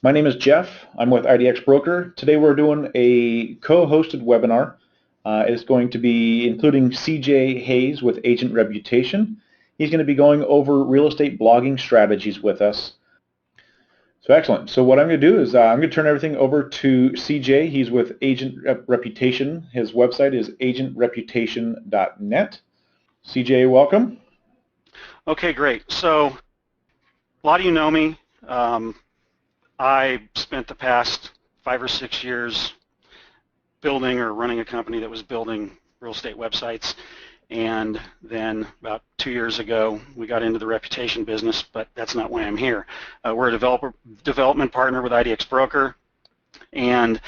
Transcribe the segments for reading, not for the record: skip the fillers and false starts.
My name is Jeff. I'm with IDX Broker. Today we're doing a co-hosted webinar. It's going to be including CJ Hayes with Agent Reputation. He's going to be going over real estate blogging strategies with us. So excellent. So what I'm going to do is I'm going to turn everything over to CJ. He's with Agent Reputation. His website is agentreputation.net. CJ, welcome. Okay, great. So a lot of you know me. I spent the past 5 or 6 years building or running a company that was building real estate websites, and then about 2 years ago we got into the reputation business, but that's not why I'm here. We're a development partner with IDX Broker, and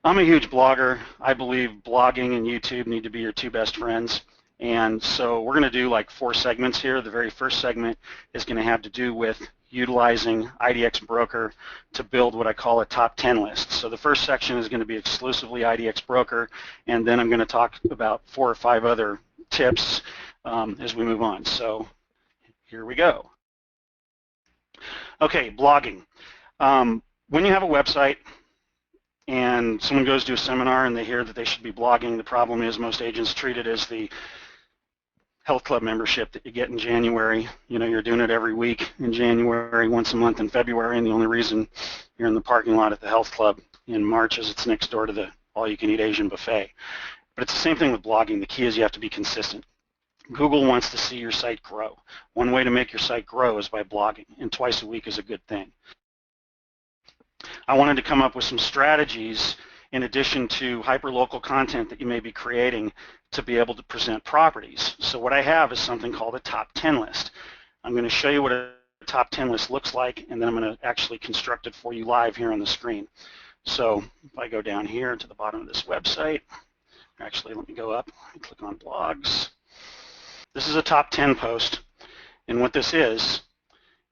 I'm a huge blogger. I believe blogging and YouTube need to be your two best friends. And so we're going to do like 4 segments here. The very first segment is going to have to do with utilizing IDX Broker to build what I call a top 10 list. So the first section is going to be exclusively IDX Broker, and then I'm going to talk about 4 or 5 other tips as we move on. So here we go. Okay, blogging. When you have a website and someone goes to a seminar and they hear that they should be blogging, the problem is most agents treat it as the health club membership that you get in January. You know, you're doing it every week in January, once a month in February, and the only reason you're in the parking lot at the health club in March is it's next door to the all-you-can-eat Asian buffet. But it's the same thing with blogging. The key is you have to be consistent. Google wants to see your site grow. One way to make your site grow is by blogging, and twice a week is a good thing. I wanted to come up with some strategies in addition to hyperlocal content that you may be creating to be able to present properties. So what I have is something called a top 10 list. I'm going to show you what a top 10 list looks like, and then I'm going to actually construct it for you live here on the screen. So if I go down here to the bottom of this website, actually let me go up and click on blogs. This is a top 10 post, and what this is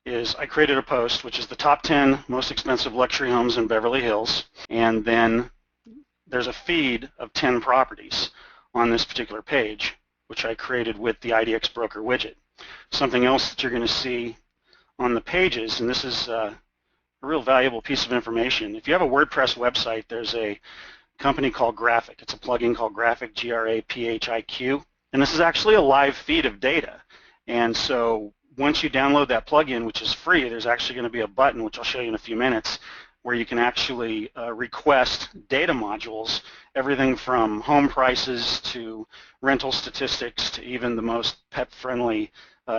I created a post which is the top 10 most expensive luxury homes in Beverly Hills, and then there's a feed of 10 properties on this particular page, which I created with the IDX Broker widget. Something else that you're going to see on the pages, and this is a real valuable piece of information. If you have a WordPress website, there's a company called Graphic. It's a plugin called Graphic, G-R-A-P-H-I-Q, and this is actually a live feed of data. And so once you download that plugin, which is free, there's actually going to be a button, which I'll show you in a few minutes, where you can actually request data modules, everything from home prices to rental statistics to even the most pet-friendly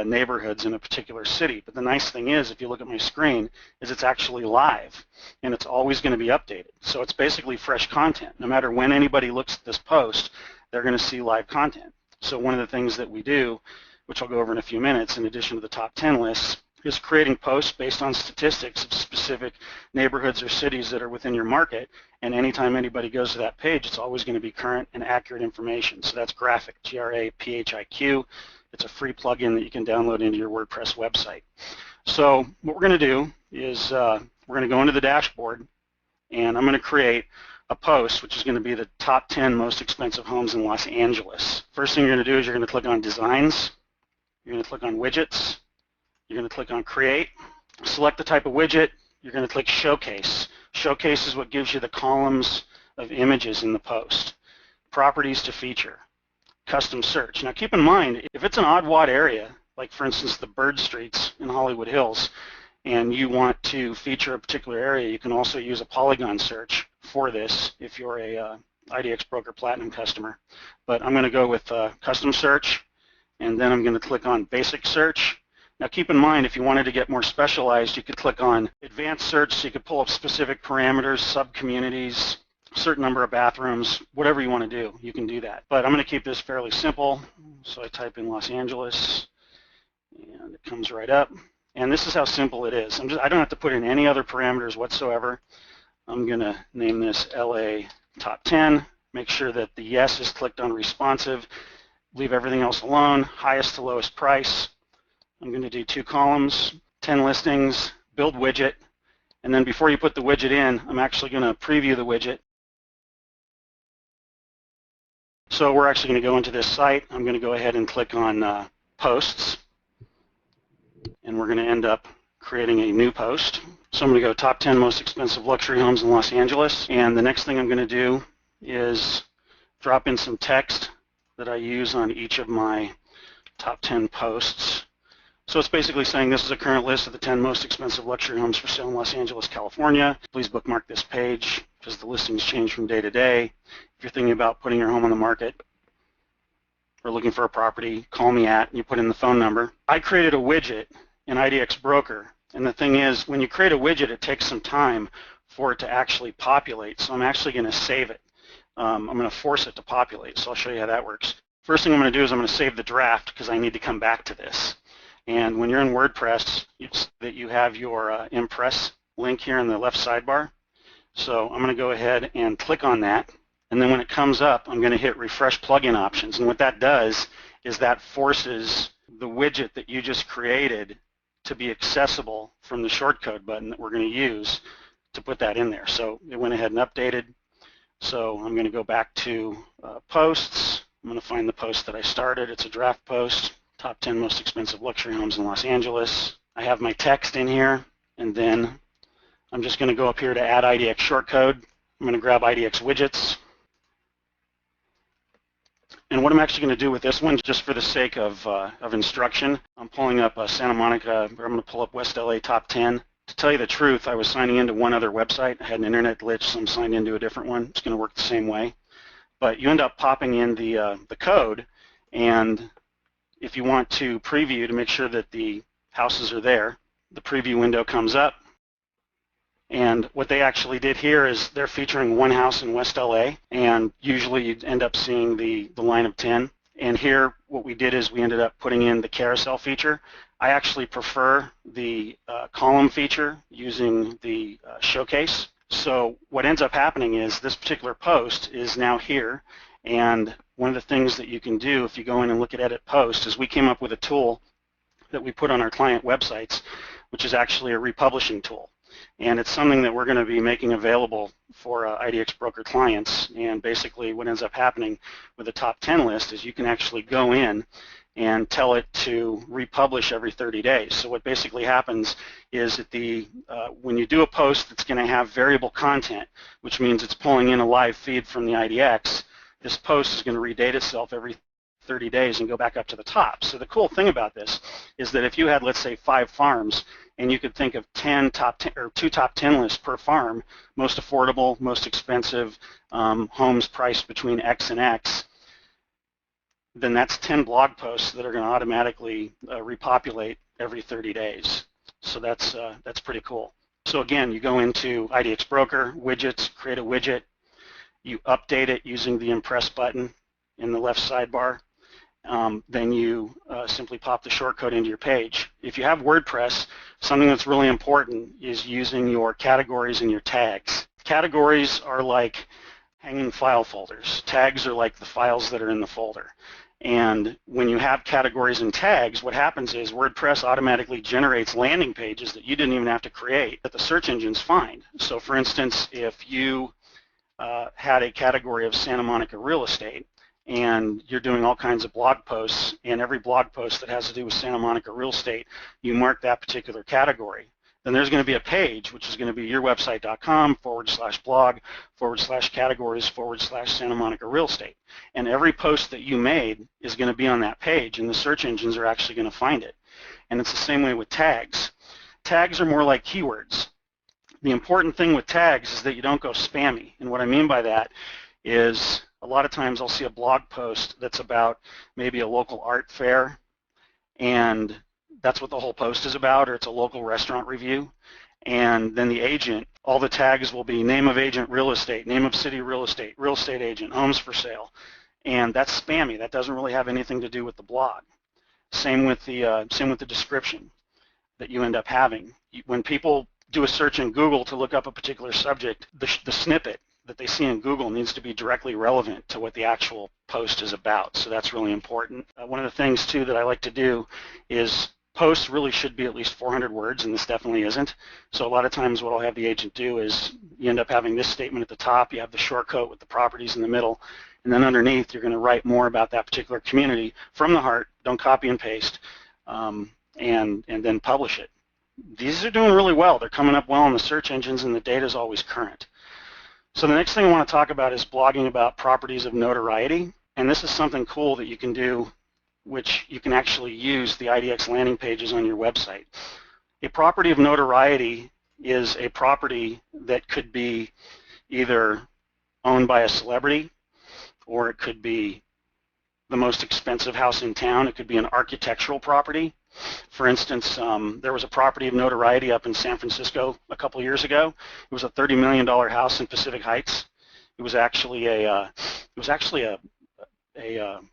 neighborhoods in a particular city. But the nice thing is, if you look at my screen, is it's actually live, and it's always going to be updated. So it's basically fresh content. No matter when anybody looks at this post, they're going to see live content. So one of the things that we do, which I'll go over in a few minutes, in addition to the top 10 lists, is creating posts based on statistics of specific neighborhoods or cities that are within your market, and anytime anybody goes to that page, it's always going to be current and accurate information. So that's Graphic, G-R-A-P-H-I-Q. It's a free plugin that you can download into your WordPress website. So what we're going to do is we're going to go into the dashboard, and I'm going to create a post which is going to be the top 10 most expensive homes in Los Angeles. First thing you're going to do is you're going to click on Designs, you're going to click on Widgets, you're going to click on Create, select the type of widget, you're going to click Showcase. Showcase is what gives you the columns of images in the post. Properties to feature. Custom search. Now keep in mind, if it's an odd-wad area, like for instance the Bird Streets in Hollywood Hills, and you want to feature a particular area, you can also use a polygon search for this if you're a IDX Broker Platinum customer. But I'm going to go with Custom Search, and then I'm going to click on Basic Search. Now keep in mind, if you wanted to get more specialized, you could click on Advanced Search, so you could pull up specific parameters, sub-communities, a certain number of bathrooms, whatever you want to do, you can do that. But I'm going to keep this fairly simple, so I type in Los Angeles, and it comes right up. And this is how simple it is. I don't have to put in any other parameters whatsoever. I'm going to name this LA Top 10, make sure that the yes is clicked on responsive, leave everything else alone, highest to lowest price. I'm going to do 2 columns, 10 listings, build widget, and then before you put the widget in, I'm actually going to preview the widget. So we're actually going to go into this site. I'm going to go ahead and click on Posts, and we're going to end up creating a new post. So I'm going to go top 10 most expensive luxury homes in Los Angeles, and the next thing I'm going to do is drop in some text that I use on each of my top 10 posts. So it's basically saying this is a current list of the 10 most expensive luxury homes for sale in Los Angeles, California. Please bookmark this page because the listings change from day to day. If you're thinking about putting your home on the market or looking for a property, call me at, and you put in the phone number. I created a widget in IDX Broker, and the thing is, when you create a widget, it takes some time for it to actually populate, so I'm actually going to save it. I'm going to force it to populate, so I'll show you how that works. First thing I'm going to do is I'm going to save the draft because I need to come back to this. And when you're in WordPress, it's that you have your Impress link here in the left sidebar. So I'm going to go ahead and click on that. And then when it comes up, I'm going to hit Refresh Plugin Options. And what that does is that forces the widget that you just created to be accessible from the shortcode button that we're going to use to put that in there. So it went ahead and updated. So I'm going to go back to posts. I'm going to find the post that I started. It's a draft post, top 10 most expensive luxury homes in Los Angeles. I have my text in here, and then I'm just going to go up here to add IDX shortcode. I'm going to grab IDX widgets. And what I'm actually going to do with this one, just for the sake of instruction, I'm pulling up Santa Monica, or I'm going to pull up West LA top 10. To tell you the truth, I was signing into one other website. I had an internet glitch, so I'm signed into a different one. It's going to work the same way. But you end up popping in the code, and if you want to preview to make sure that the houses are there, the preview window comes up. And what they actually did here is they're featuring one house in West LA, and usually you'd end up seeing the line of 10. And here what we did is we ended up putting in the carousel feature. I actually prefer the column feature using the showcase. So what ends up happening is this particular post is now here, and one of the things that you can do if you go in and look at edit post is we came up with a tool that we put on our client websites, which is actually a republishing tool. And it's something that we're going to be making available for IDX Broker clients. And basically what ends up happening with the top 10 list is you can actually go in and tell it to republish every 30 days. So what basically happens is that when you do a post that's going to have variable content, which means it's pulling in a live feed from the IDX, this post is going to redate itself every 30 days and go back up to the top. So the cool thing about this is that if you had, let's say, 5 farms, and you could think of 2 top 10 lists per farm, most affordable, most expensive, homes priced between X and X, then that's 10 blog posts that are going to automatically repopulate every 30 days. So that's pretty cool. So again, you go into IDX Broker, widgets, create a widget, you update it using the Impress button in the left sidebar. Then you simply pop the shortcode into your page. If you have WordPress, something that's really important is using your categories and your tags. Categories are like hanging file folders. Tags are like the files that are in the folder. And when you have categories and tags, what happens is WordPress automatically generates landing pages that you didn't even have to create that the search engines find. So for instance, if you had a category of Santa Monica real estate, and you're doing all kinds of blog posts, and every blog post that has to do with Santa Monica real estate, you mark that particular category. Then there's going to be a page, which is going to be yourwebsite.com/blog/categories/Santa Monica real estate. And every post that you made is going to be on that page, and the search engines are actually going to find it. And it's the same way with tags. Tags are more like keywords. The important thing with tags is that you don't go spammy. And what I mean by that is a lot of times I'll see a blog post that's about maybe a local art fair, and that's what the whole post is about, or it's a local restaurant review. And then the agent, all the tags will be name of agent real estate, name of city real estate agent, homes for sale. And that's spammy. That doesn't really have anything to do with the blog. Same with the description that you end up having. When people do a search in Google to look up a particular subject, the snippet that they see in Google needs to be directly relevant to what the actual post is about. So that's really important. One of the things too that I like to do is posts really should be at least 400 words, and this definitely isn't. So a lot of times what I'll have the agent do is you end up having this statement at the top, you have the shortcode with the properties in the middle, and then underneath you're going to write more about that particular community from the heart, don't copy and paste, and then publish it. these are doing really well. They're coming up well in the search engines, and the data is always current. So the next thing I want to talk about is blogging about properties of notoriety, and this is something cool that you can do, which you can actually use the IDX landing pages on your website. A property of notoriety is a property that could be either owned by a celebrity, or it could be the most expensive house in town. It could be an architectural property. For instance, there was a property of notoriety up in San Francisco a couple of years ago. It was a $30 million house in Pacific Heights. It was actually a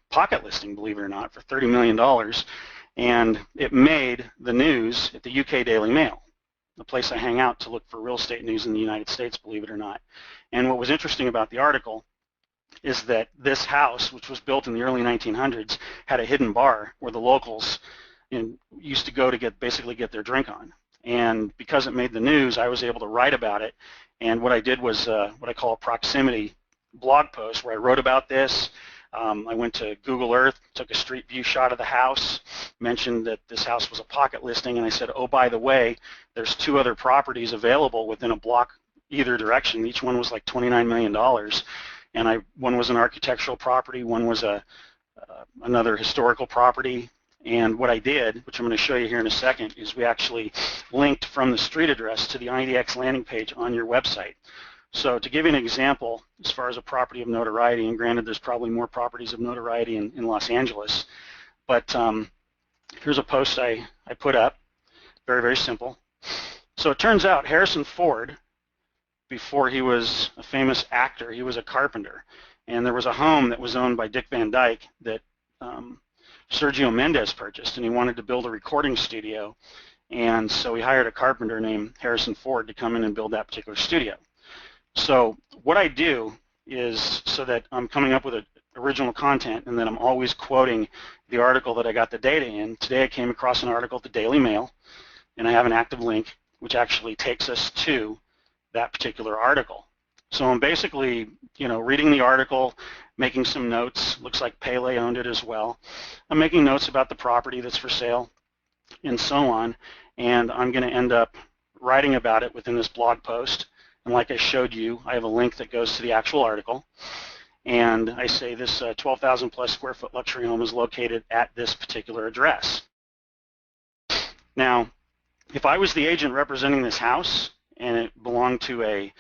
pocket listing, believe it or not, for $30 million, and it made the news at the UK Daily Mail, the place I hang out to look for real estate news in the United States, believe it or not. And what was interesting about the article is that this house, which was built in the early 1900s, had a hidden bar where the locals used to go to basically get their drink on. And because it made the news, I was able to write about it. And what I did was what I call a proximity blog post, where I wrote about this. I went to Google Earth, took a street view shot of the house, mentioned that this house was a pocket listing, and I said, oh, by the way, there's 2 other properties available within a block either direction. Each one was like $29 million. And one was an architectural property, one was another historical property. And what I did, which I'm going to show you here in a second, is we actually linked from the street address to the IDX landing page on your website. So to give you an example, as far as a property of notoriety, and granted there's probably more properties of notoriety in Los Angeles, but here's a post I put up, very, very simple. So it turns out Harrison Ford, before he was a famous actor, he was a carpenter. And there was a home that was owned by Dick Van Dyke that Sergio Mendes purchased, and he wanted to build a recording studio. And so he hired a carpenter named Harrison Ford to come in and build that particular studio. So what I do is, so that I'm coming up with original content and then I'm always quoting the article that I got the data in. Today I came across an article at the Daily Mail, and I have an active link which actually takes us to that particular article. So I'm basically, reading the article, making some notes. Looks like Pele owned it as well. I'm making notes about the property that's for sale and so on, and I'm going to end up writing about it within this blog post. And like I showed you, I have a link that goes to the actual article, and I say this 12,000 plus square foot luxury home is located at this particular address. Now, if I was the agent representing this house and it belonged to a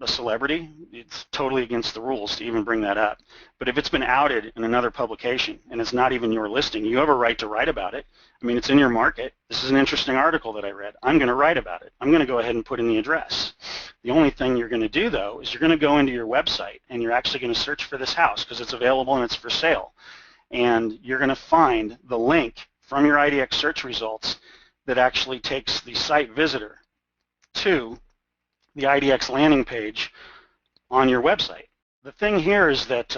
celebrity, it's totally against the rules to even bring that up. But if it's been outed in another publication and it's not even your listing, you have a right to write about it. I mean, it's in your market. This is an interesting article that I read. I'm going to write about it. I'm going to go ahead and put in the address. The only thing you're going to do, though, is you're going to go into your website and you're actually going to search for this house because it's available and it's for sale. And you're going to find the link from your IDX search results that actually takes the site visitor to the IDX landing page on your website. The thing here is that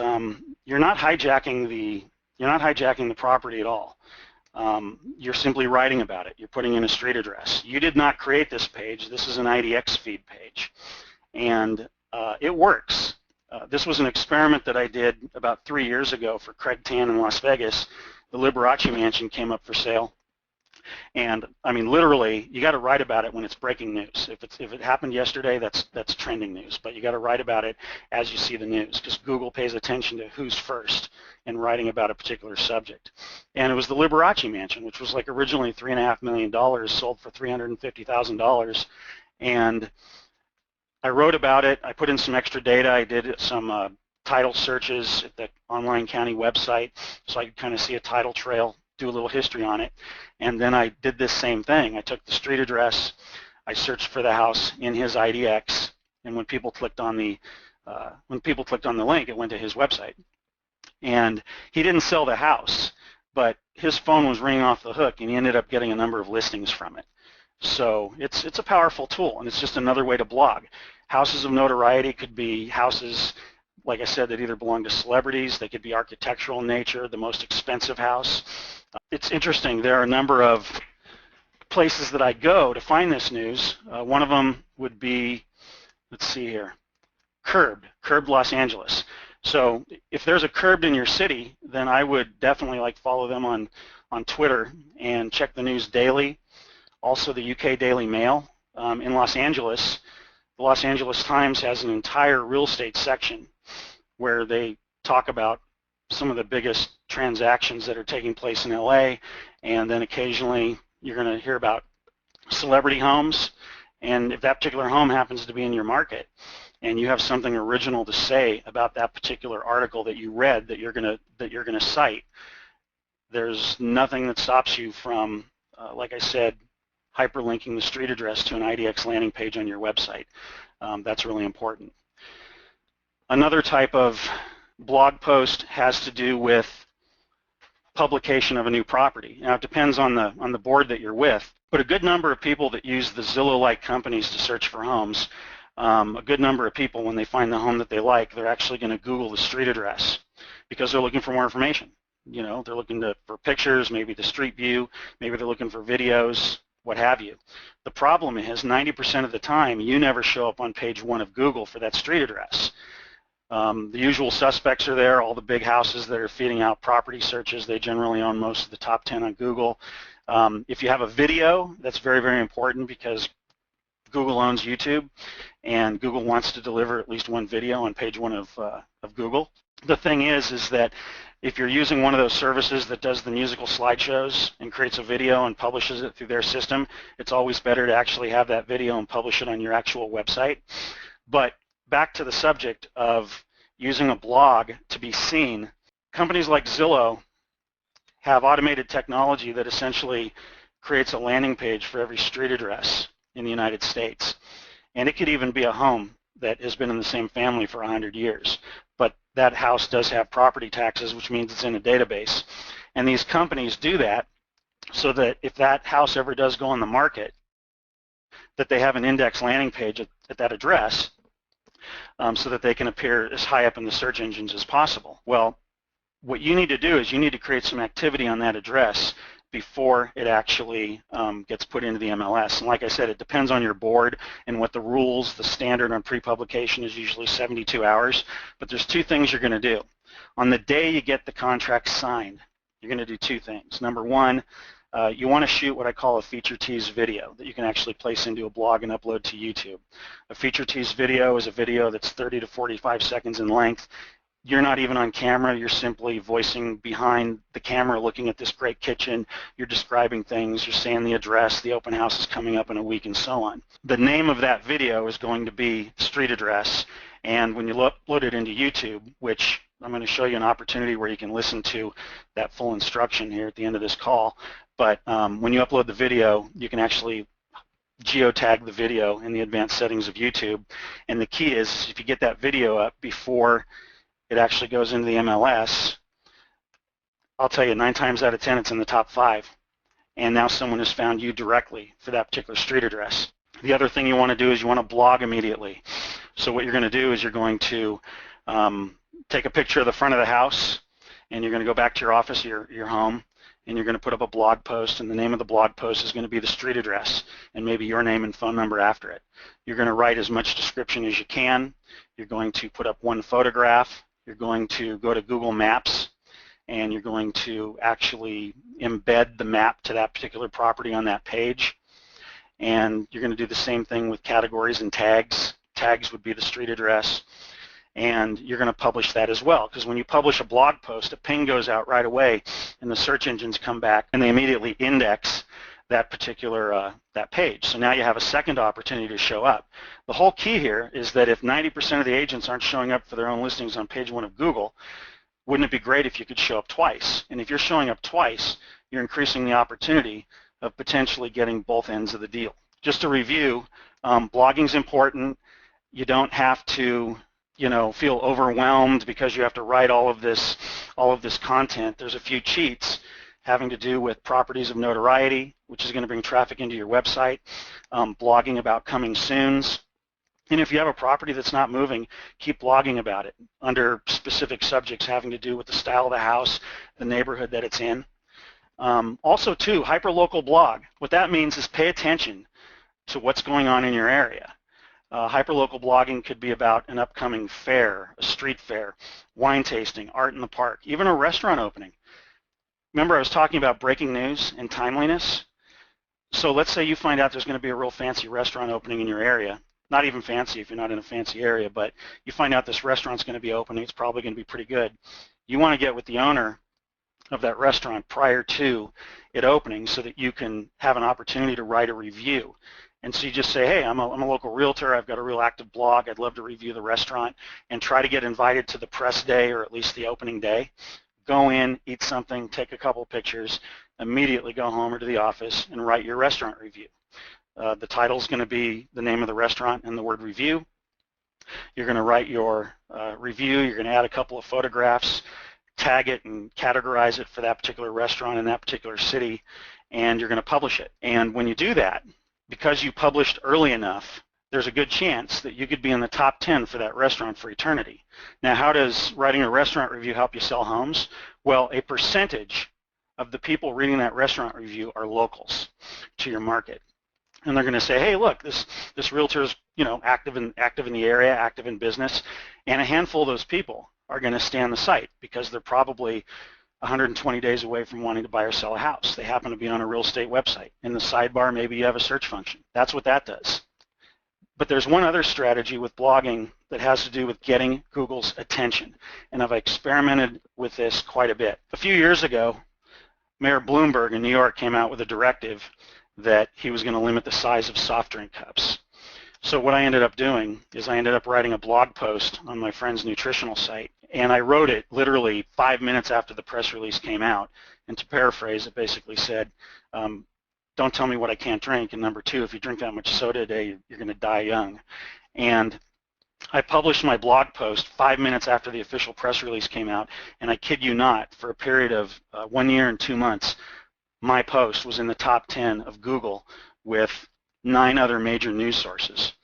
you're not hijacking the property at all. You're simply writing about it. You're putting in a street address. You did not create this page. This is an IDX feed page, and it works. This was an experiment that I did about 3 years ago for Craig Tan in Las Vegas. The Liberace Mansion came up for sale. And I mean, literally, you got to write about it when it's breaking news. If it happened yesterday, that's trending news. But you got to write about it as you see the news, because Google pays attention to who's first in writing about a particular subject. And it was the Liberace Mansion, which was like originally $3.5 million, sold for $350,000. And I wrote about it. I put in some extra data. I did some title searches at the online county website, so I could kind of see a title trail, do a little history on it. And then I did this same thing. I took the street address, I searched for the house in his IDX, and when people clicked on the link, it went to his website. And he didn't sell the house, but his phone was ringing off the hook, and he ended up getting a number of listings from it. So it's a powerful tool, and it's just another way to blog. Houses of notoriety could be houses, like I said, that either belong to celebrities. They could be architectural in nature, the most expensive house. It's interesting. There are a number of places that I go to find this news. One of them would be, let's see here, Curbed Los Angeles. So if there's a Curbed in your city, then I would definitely follow them on Twitter and check the news daily. also the UK Daily Mail. In Los Angeles, the Los Angeles Times has an entire real estate section where they talk about some of the biggest transactions that are taking place in LA, and then occasionally you're going to hear about celebrity homes, and if that particular home happens to be in your market and you have something original to say about that particular article that you read that you're going to cite, there's nothing that stops you from, like I said, hyperlinking the street address to an IDX landing page on your website. That's really important. Another type of blog post has to do with publication of a new property. Now, it depends on the board that you're with, but a good number of people that use the Zillow-like companies to search for homes, a good number of people, when they find the home that they like, they're actually going to Google the street address because they're looking for more information. You know, they're looking for pictures, maybe the street view, maybe they're looking for videos, what have you. The problem is 90% of the time you never show up on page 1 of Google for that street address. The usual suspects are there, all the big houses that are feeding out property searches. They generally own most of the top 10 on Google. If you have a video, that's very, very important because Google owns YouTube, and Google wants to deliver at least one video on page 1 of Google. The thing is that if you're using one of those services that does the musical slideshows and creates a video and publishes it through their system, it's always better to actually have that video and publish it on your actual website. But back to the subject of using a blog to be seen, companies like Zillow have automated technology that essentially creates a landing page for every street address in the United States. And it could even be a home that has been in the same family for 100 years. But that house does have property taxes, which means it's in a database. And these companies do that so that if that house ever does go on the market, that they have an index landing page at that address, so that they can appear as high up in the search engines as possible. Well, what you need to do is you need to create some activity on that address before it actually gets put into the MLS. And like I said, it depends on your board and what the rules, the standard on pre-publication is usually 72 hours. But there's 2 things you're going to do. On the day you get the contract signed, you're going to do 2 things. Number 1, you want to shoot what I call a feature tease video that you can actually place into a blog and upload to YouTube. A feature tease video is a video that's 30 to 45 seconds in length. You're not even on camera, you're simply voicing behind the camera looking at this great kitchen, you're describing things, you're saying the address, the open house is coming up in a week, and so on. The name of that video is going to be street address, and when you upload it into YouTube, which I'm going to show you an opportunity where you can listen to that full instruction here at the end of this call, but when you upload the video, you can actually geotag the video in the advanced settings of YouTube, and the key is if you get that video up before it actually goes into the MLS, I'll tell you 9 times out of 10 it's in the top 5, and now someone has found you directly for that particular street address. The other thing you want to do is you want to blog immediately. So what you're going to do is you're going to take a picture of the front of the house, and you're going to go back to your office, your home, and you're going to put up a blog post, and the name of the blog post is going to be the street address and maybe your name and phone number after it. You're going to write as much description as you can. You're going to put up 1 photograph. You're going to go to Google Maps, and you're going to actually embed the map to that particular property on that page. And you're going to do the same thing with categories and tags. Tags would be the street address. And you're going to publish that as well, because when you publish a blog post, a ping goes out right away, and the search engines come back, and they immediately index that particular that page. So now you have a second opportunity to show up. The whole key here is that if 90% of the agents aren't showing up for their own listings on page 1 of Google, wouldn't it be great if you could show up twice? And if you're showing up twice, you're increasing the opportunity of potentially getting both ends of the deal. Just to review, blogging's important. You don't have to, feel overwhelmed because you have to write all of this content. There's a few cheats having to do with properties of notoriety, which is going to bring traffic into your website, blogging about coming soons. And if you have a property that's not moving, keep blogging about it under specific subjects having to do with the style of the house, the neighborhood that it's in. Also, too, hyperlocal blog. What that means is pay attention to what's going on in your area. Hyperlocal blogging could be about an upcoming fair, a street fair, wine tasting, art in the park, even a restaurant opening. Remember I was talking about breaking news and timeliness? So let's say you find out there's going to be a real fancy restaurant opening in your area. Not even fancy if you're not in a fancy area, but you find out this restaurant's going to be opening. It's probably going to be pretty good. You want to get with the owner of that restaurant prior to it opening so that you can have an opportunity to write a review. And so you just say, hey, I'm a local realtor. I've got a real active blog. I'd love to review the restaurant, and try to get invited to the press day or at least the opening day. Go in, eat something, take a couple pictures, immediately go home or to the office and write your restaurant review. The title is going to be the name of the restaurant and the word review. You're going to write your review. You're going to add a couple of photographs, tag it and categorize it for that particular restaurant in that particular city, and you're going to publish it. And when you do that, because you published early enough, there's a good chance that you could be in the top 10 for that restaurant for eternity. Now, how does writing a restaurant review help you sell homes? Well, a percentage of the people reading that restaurant review are locals to your market. And they're going to say, hey, look, this realtor's, active in the area, active in business, and a handful of those people are going to stay on the site because they're probably 120 days away from wanting to buy or sell a house. They happen to be on a real estate website. In the sidebar, maybe you have a search function. That's what that does. But there's one other strategy with blogging that has to do with getting Google's attention, and I've experimented with this quite a bit. A few years ago, Mayor Bloomberg in New York came out with a directive that he was going to limit the size of soft drink cups. So what I ended up doing is I ended up writing a blog post on my friend's nutritional site, and I wrote it literally 5 minutes after the press release came out. And to paraphrase, it basically said, don't tell me what I can't drink, and number two, if you drink that much soda a day, you're going to die young. And I published my blog post 5 minutes after the official press release came out, and I kid you not, for a period of 1 year and 2 months, my post was in the top 10 of Google with 9 other major news sources.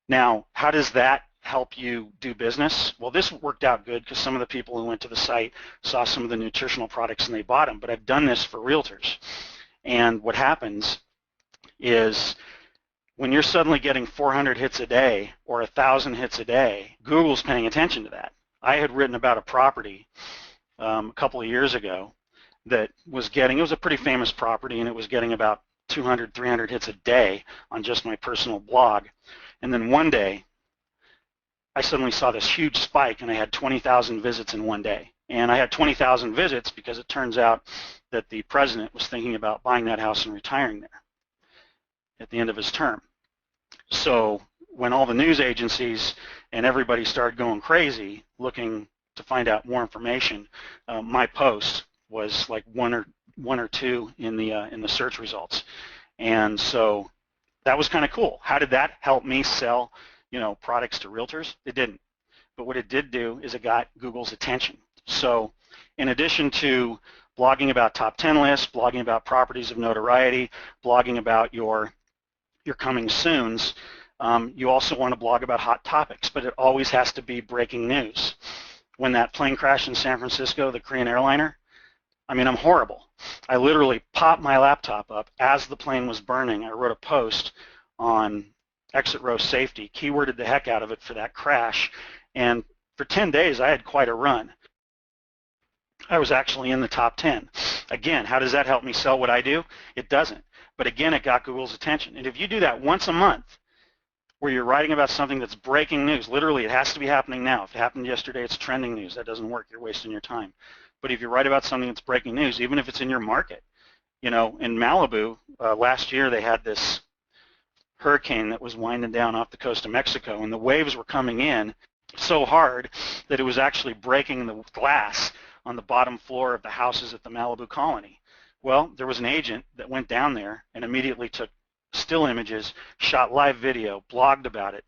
Now, how does that help you do business? Well, this worked out good because some of the people who went to the site saw some of the nutritional products and they bought them, but I've done this for realtors. And what happens is when you're suddenly getting 400 hits a day or 1,000 hits a day, Google's paying attention to that. I had written about a property a couple of years ago that was getting, it was a pretty famous property, and it was getting about 200, 300 hits a day on just my personal blog. And then one day, I suddenly saw this huge spike, and I had 20,000 visits in one day. And I had 20,000 visits because it turns out that the president was thinking about buying that house and retiring there at the end of his term. So when all the news agencies and everybody started going crazy looking to find out more information, my post was like one or two in the search results. And so that was kind of cool. How did that help me sell, products to realtors? It didn't. But what it did do is it got Google's attention. So in addition to blogging about top 10 lists, blogging about properties of notoriety, blogging about your coming soons, you also want to blog about hot topics, but it always has to be breaking news. When that plane crashed in San Francisco, the Korean airliner, I'm horrible. I literally popped my laptop up as the plane was burning. I wrote a post on exit row safety, keyworded the heck out of it for that crash, and for 10 days I had quite a run. I was actually in the top 10. Again, how does that help me sell what I do? It doesn't. But again, it got Google's attention. And if you do that once a month, where you're writing about something that's breaking news, literally it has to be happening now. If it happened yesterday, it's trending news. That doesn't work. You're wasting your time. But if you write about something that's breaking news, even if it's in your market, in Malibu, last year they had this hurricane that was winding down off the coast of Mexico, and the waves were coming in so hard that it was actually breaking the glass on the bottom floor of the houses at the Malibu colony. Well, there was an agent that went down there and immediately took still images, shot live video, blogged about it,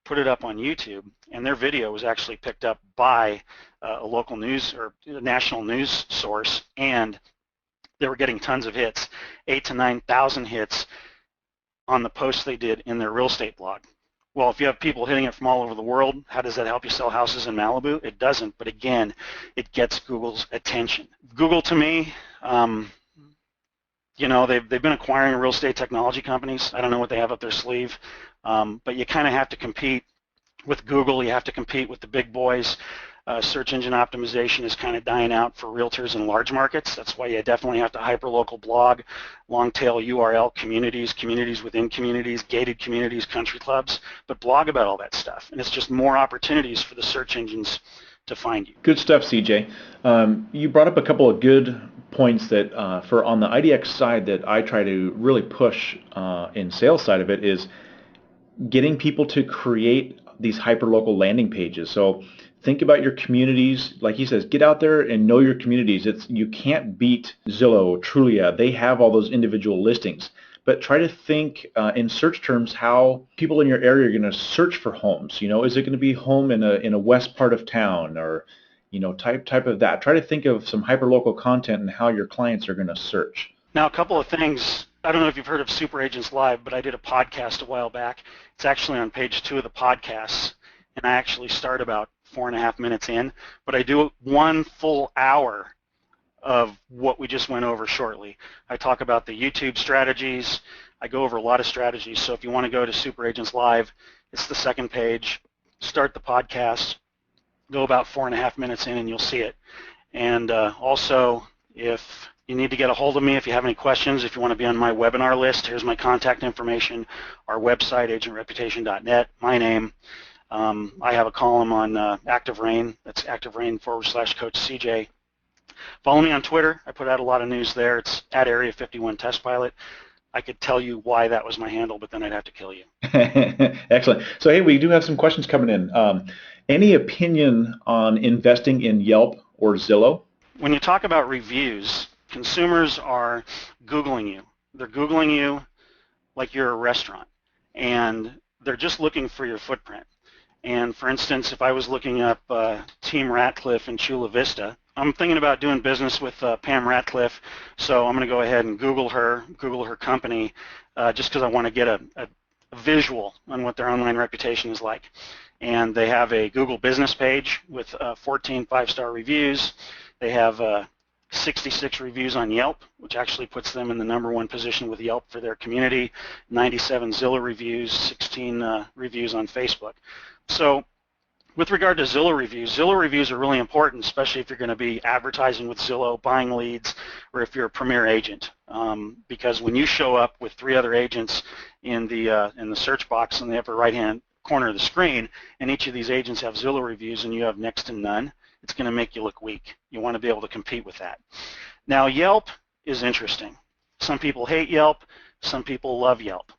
put it up on YouTube, and their video was actually picked up by a local news or a national news source, and they were getting tons of hits, 8,000 to 9,000 hits on the posts they did in their real estate blog. Well, if you have people hitting it from all over the world, how does that help you sell houses in Malibu? It doesn't, but again, it gets Google's attention. Google, to me, they've been acquiring real estate technology companies. I don't know what they have up their sleeve, but you kind of have to compete with Google. You have to compete with the big boys. search engine optimization is kind of dying out for realtors in large markets. That's why you definitely have to hyperlocal blog, long-tail URL communities, communities within communities, gated communities, country clubs, but blog about all that stuff. And it's just more opportunities for the search engines to find you. Good stuff, CJ. You brought up a couple of good points that for on the IDX side that I try to really push in sales side of it is getting people to create these hyperlocal landing pages. So think about your communities. Like he says, get out there and know your communities. You can't beat Zillow, Trulia. They have all those individual listings. But try to think in search terms how people in your area are going to search for homes. Is it going to be home in a west part of town, or type of that. Try to think of some hyperlocal content and how your clients are going to search. Now, a couple of things. I don't know if you've heard of Super Agents Live, but I did a podcast a while back. It's actually on page 2 of the podcasts, and I actually start about 4.5 minutes in, but I do 1 full hour of what we just went over shortly. I talk about the YouTube strategies. I go over a lot of strategies, so if you want to go to Super Agents Live, it's the second page. Start the podcast, go about 4.5 minutes in, and you'll see it. And also, if you need to get a hold of me if you have any questions, if you want to be on my webinar list, here's my contact information, our website, agentreputation.net, my name. I have a column on Active Rain. That's activerain/Coach CJ. Follow me on Twitter. I put out a lot of news there. It's at Area 51 Test Pilot. I could tell you why that was my handle, but then I'd have to kill you. Excellent. So, hey, we do have some questions coming in. Any opinion on investing in Yelp or Zillow? When you talk about reviews, consumers are Googling you. They're Googling you like you're a restaurant, and they're just looking for your footprint. And for instance, if I was looking up Team Ratcliffe in Chula Vista, I'm thinking about doing business with Pam Ratcliffe, so I'm going to go ahead and Google her company, just because I want to get a visual on what their online reputation is like. And they have a Google business page with 14 5-star reviews. They have 66 reviews on Yelp, which actually puts them in the #1 position with Yelp for their community, 97 Zillow reviews, 16 reviews on Facebook. So with regard to Zillow reviews are really important, especially if you're going to be advertising with Zillow, buying leads, or if you're a premier agent. Because when you show up with 3 other agents in the search box on the upper right-hand corner of the screen, and each of these agents have Zillow reviews and you have next to none, it's going to make you look weak. You want to be able to compete with that. Now, Yelp is interesting. Some people hate Yelp. Some people love Yelp.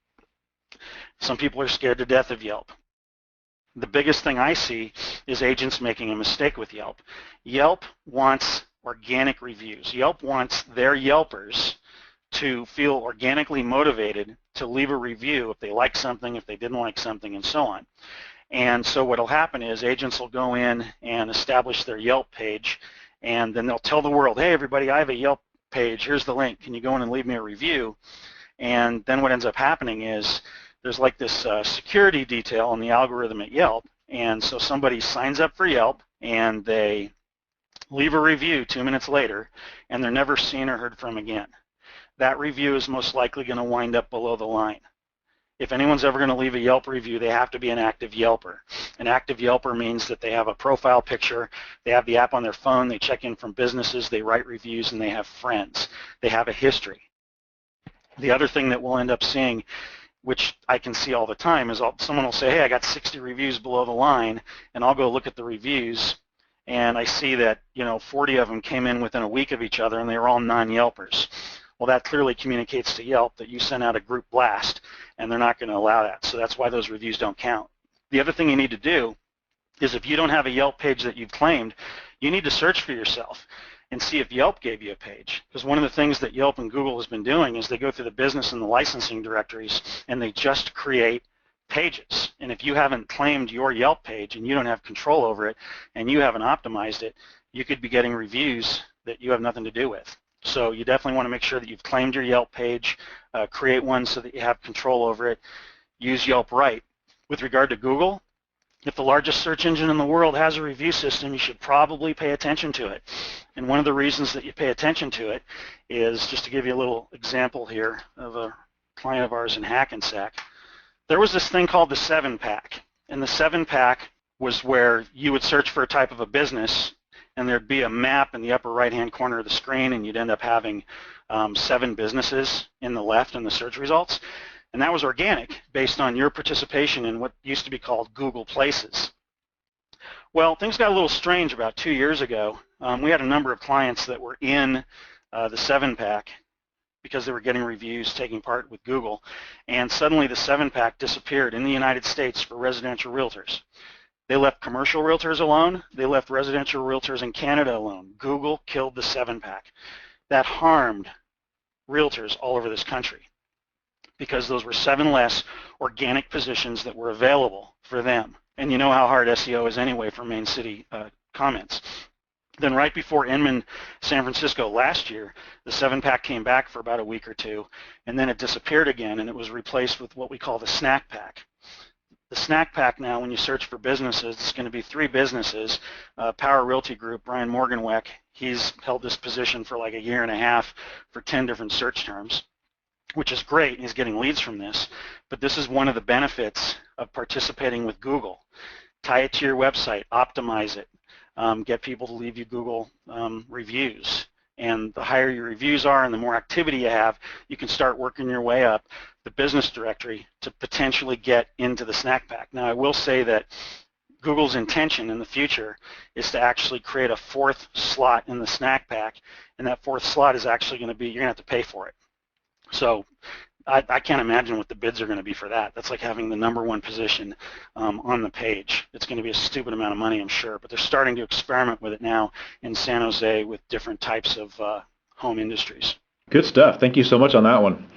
Some people are scared to death of Yelp. The biggest thing I see is agents making a mistake with Yelp. Yelp wants organic reviews. Yelp wants their Yelpers to feel organically motivated to leave a review if they like something, if they didn't like something, and so on. And so what will happen is agents will go in and establish their Yelp page, and then they'll tell the world, hey, everybody, I have a Yelp page. Here's the link. Can you go in and leave me a review? And then what ends up happening is there's like this security detail in the algorithm at Yelp, and so somebody signs up for Yelp, and they leave a review 2 minutes later, and they're never seen or heard from again. That review is most likely going to wind up below the line. If anyone's ever going to leave a Yelp review, they have to be an active Yelper. An active Yelper means that they have a profile picture, they have the app on their phone, they check in from businesses, they write reviews, and they have friends. They have a history. The other thing that we'll end up seeing, which I can see all the time, is someone will say, hey, I got 60 reviews below the line, and I'll go look at the reviews, and I see that 40 of them came in within a week of each other, and they were all non-Yelpers. Well, that clearly communicates to Yelp that you sent out a group blast, and they're not going to allow that. So that's why those reviews don't count. The other thing you need to do is if you don't have a Yelp page that you've claimed, you need to search for yourself and see if Yelp gave you a page. Because one of the things that Yelp and Google has been doing is they go through the business and the licensing directories, and they just create pages. And if you haven't claimed your Yelp page and you don't have control over it and you haven't optimized it, you could be getting reviews that you have nothing to do with. So you definitely want to make sure that you've claimed your Yelp page, create one so that you have control over it, use Yelp right. With regard to Google, if the largest search engine in the world has a review system, you should probably pay attention to it. And one of the reasons that you pay attention to it is, just to give you a little example here of a client of ours in Hackensack, there was this thing called the 7-pack. And the 7-pack was where you would search for a type of a business, and there'd be a map in the upper right-hand corner of the screen, and you'd end up having 7 businesses in the left in the search results. And that was organic based on your participation in what used to be called Google Places. Well, things got a little strange about 2 years ago. We had a number of clients that were in the 7-pack because they were getting reviews taking part with Google, and suddenly the 7-pack disappeared in the United States for residential realtors. They left commercial realtors alone. They left residential realtors in Canada alone. Google killed the 7-pack. That harmed realtors all over this country because those were 7 less organic positions that were available for them. And you know how hard SEO is anyway for main city comments. Then right before Inman, San Francisco last year, the 7-pack came back for about a week or 2, and then it disappeared again, and it was replaced with what we call the snack pack. The snack pack now, when you search for businesses, it's going to be 3 businesses. Power Realty Group, Brian Morganweck, he's held this position for like a year and a half for 10 different search terms, which is great. He's getting leads from this. But this is one of the benefits of participating with Google. Tie it to your website, optimize it, get people to leave you Google reviews. And the higher your reviews are and the more activity you have, you can start working your way up the business directory to potentially get into the snack pack. Now, I will say that Google's intention in the future is to actually create a 4th slot in the snack pack, and that 4th slot is actually going to be, you're going to have to pay for it. So I can't imagine what the bids are going to be for that. That's like having the #1 position on the page. It's going to be a stupid amount of money, I'm sure, but they're starting to experiment with it now in San Jose with different types of home industries. Good stuff. Thank you so much on that one.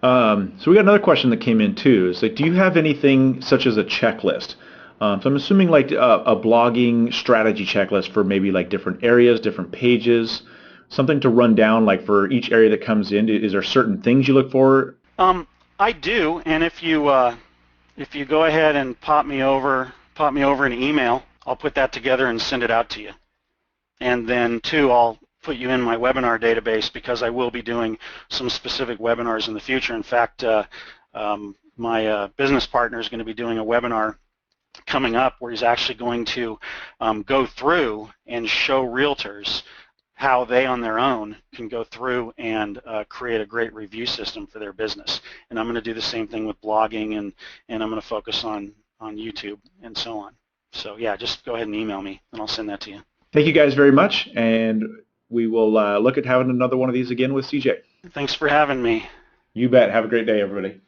So we got another question that came in too. Is like, do you have anything such as a checklist? So I'm assuming like a blogging strategy checklist for maybe like different areas, different pages, something to run down like for each area that comes in. Is there certain things you look for? I do, and if you go ahead and pop me over an email, I'll put that together and send it out to you. And then too, I'll put you in my webinar database because I will be doing some specific webinars in the future. In fact, my business partner is going to be doing a webinar coming up where he's actually going to go through and show realtors how they on their own can go through and create a great review system for their business. And I'm going to do the same thing with blogging, and I'm going to focus on YouTube and so on. So yeah, just go ahead and email me and I'll send that to you. Thank you guys very much, and we will look at having another one of these again with CJ. Thanks for having me. You bet. Have a great day, everybody.